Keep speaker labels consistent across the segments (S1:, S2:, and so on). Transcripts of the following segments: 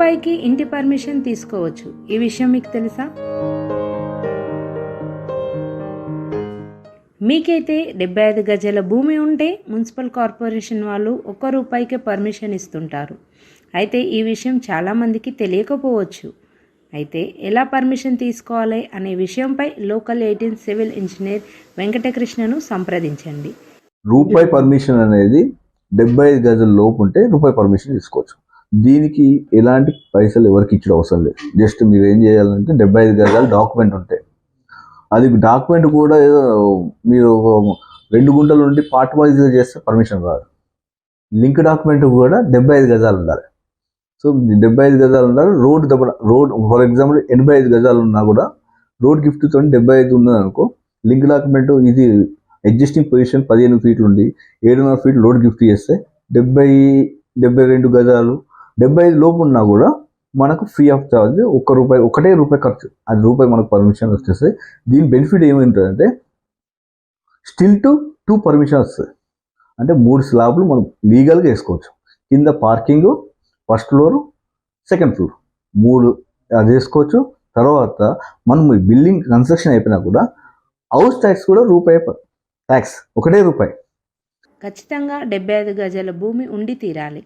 S1: రూపాయికి ఇంటి పర్మిషన్ తీసుకోవచ్చు. ఈ విషయం మీకు తెలుసా? మీకైతే 75 గజాల భూమి ఉంటే మున్సిపల్ కార్పొరేషన్ వాళ్ళు ₹1 పర్మిషన్ ఇస్తుంటారు. అయితే ఈ విషయం చాలామందికి తెలియకపోవచ్చు. అయితే ఎలా పర్మిషన్ తీసుకోవాలి అనే విషయంపై లోకల్ 18 సివిల్ ఇంజనీర్ వెంకటకృష్ణను సంప్రదించండి.
S2: రూపాయి పర్మిషన్ అనేది 75 గజాల లోపు ఉంటే రూపాయి పర్మిషన్ తీసుకోవచ్చు. దీనికి ఎలాంటి పైసలు ఎవరికి ఇచ్చడం అవసరం లేదు. జస్ట్ మీరు ఏం చేయాలంటే 75 గజాలు డాక్యుమెంట్ ఉంటే, అది డాక్యుమెంట్ కూడా ఏదో మీరు 2 గుంటల నుండి పార్ట్ వైజ్గా చేస్తే పర్మిషన్ రాదు. లింక్ డాక్యుమెంట్ కూడా 75 గజాలు ఉండాలి. సో 75 గజాలు ఉండాలి. రోడ్ ఫర్ ఎగ్జాంపుల్ 85 గజాలు ఉన్నా కూడా రోడ్ గిఫ్ట్తో 75 ఉన్నది అనుకో, లింక్ డాక్యుమెంట్ ఇది ఎగ్జిస్టింగ్ పొజిషన్ 15 ఫీట్లు ఉండి 7.5 ఫీట్ రోడ్ గిఫ్ట్ చేస్తే 72 గజాలు 75 లోపు ఉన్నా కూడా మనకు ఫ్రీ ఆఫ్ చార్జ్ ₹1 ఖర్చు. అది రూపాయి మనకు పర్మిషన్ వచ్చేస్తే దీని బెనిఫిట్ ఏమైంటుందంటే స్టిల్ టు 2 పర్మిషన్ వస్తుంది. అంటే 3 స్లాబ్లు మనం లీగల్గా వేసుకోవచ్చు. కింద parking, first floor, second floor 3 అది వేసుకోవచ్చు. తర్వాత మనం బిల్డింగ్ కన్స్ట్రక్షన్ అయిపోయినా కూడా హౌస్ ట్యాక్స్ కూడా ₹1 ట్యాక్స్, ₹1.
S1: ఖచ్చితంగా 75 గజాల భూమి ఉండి తీరాలి.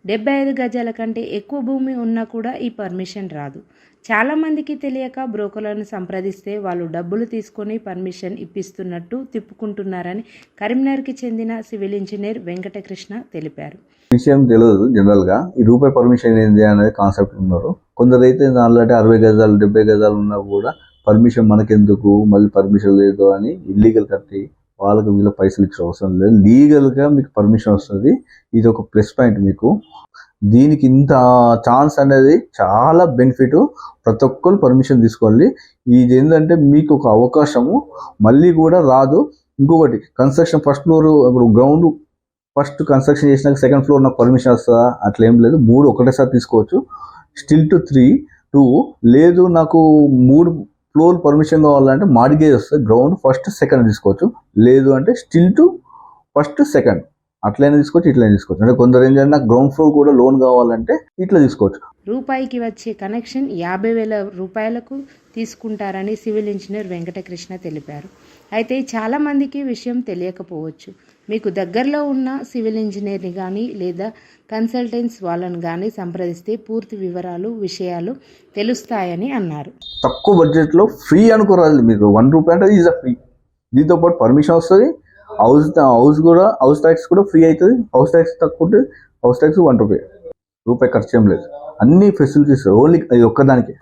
S1: 75 గజాల కంటే ఎక్కువ భూమి ఉన్నా కూడా ఈ పర్మిషన్ రాదు. చాలామందికి తెలియక బ్రోకర్లను సంప్రదిస్తే వాళ్ళు డబ్బులు తీసుకొని పర్మిషన్ ఇప్పిస్తున్నట్టు తిప్పుకుంటున్నారని కరీంనగర్కి చెందిన సివిల్ ఇంజనీర్ వెంకటకృష్ణ తెలిపారు.
S2: విషయం తెలియదు జనరల్గా ఈ రూపాయి పర్మిషన్ ఏంటి అనేది కాన్సెప్ట్ ఉన్నారు. కొందరైతే ఆల్రెడీ 60 గజాలు 70 గజాలు ఉన్నా కూడా పర్మిషన్ మనకెందుకు, మళ్ళీ పర్మిషన్ లేదు అని ఇల్లీగల్ కట్టి వాళ్ళకి వీళ్ళ పైసలు ఇచ్చే అవసరం లేదు. లీగల్గా మీకు పర్మిషన్ వస్తుంది. ఇది ఒక ప్లస్ పాయింట్ మీకు. దీనికి ఇంత ఛాన్స్ అనేది చాలా బెనిఫిట్. ప్రతి ఒక్కరు పర్మిషన్ తీసుకోవాలి. ఇది ఏంటంటే మీకు ఒక అవకాశము మళ్ళీ కూడా రాదు. ఇంకొకటి కన్స్ట్రక్షన్ ఫస్ట్ ఫ్లోర్, ఇప్పుడు గ్రౌండ్ ఫస్ట్ కన్స్ట్రక్షన్ చేసినాక సెకండ్ ఫ్లోర్ నాకు పర్మిషన్ వస్తుందా? అట్లా ఏం లేదు. 3 ఒకటేసారి తీసుకోవచ్చు. స్టిల్ టు 3, 2 లేదు నాకు 3 ఫ్లోర్ పర్మిషన్ కావాలంటే మాడిగేజ్ వస్తుంది. గ్రౌండ్ ఫస్ట్ సెకండ్ తీసుకోవచ్చు. లేదు అంటే స్టిల్ టు ఫస్ట్ సెకండ్ అట్లయినా తీసుకోవచ్చు, ఇట్లయినా తీసుకోవచ్చు. అంటే కొందరు ఏం చేయాలి, నాకు గ్రౌండ్ ఫ్లోర్ కూడా లోన్ కావాలంటే ఇట్లా తీసుకోవచ్చు.
S1: రూపాయికి వచ్చే కనెక్షన్ ₹50,000 తీసుకుంటారని సివిల్ ఇంజనీర్ వెంకటకృష్ణ తెలిపారు. అయితే చాలామందికి విషయం తెలియకపోవచ్చు. మీకు దగ్గరలో ఉన్న సివిల్ ఇంజనీర్ని కానీ లేదా కన్సల్టెంట్స్ వాళ్ళని కానీ సంప్రదిస్తే పూర్తి విషయాలు తెలుస్తాయని అన్నారు.
S2: తక్కువ బడ్జెట్లో ఫ్రీ అనుకోరాదు. మీకు ₹1 అంటే ఈజ్ ఫ్రీ. దీంతో పాటు పర్మిషన్ వస్తుంది. హౌస్ ట్యాక్స్ కూడా ఫ్రీ అవుతుంది. హౌస్ ట్యాక్స్ తక్కువ ఉంటుంది. హౌస్ ట్యాక్స్ ₹1 ఖర్చు ఏం లేదు. అన్ని ఫెసిలిటీస్ ఓన్లీ అది ఒక్కదానికే.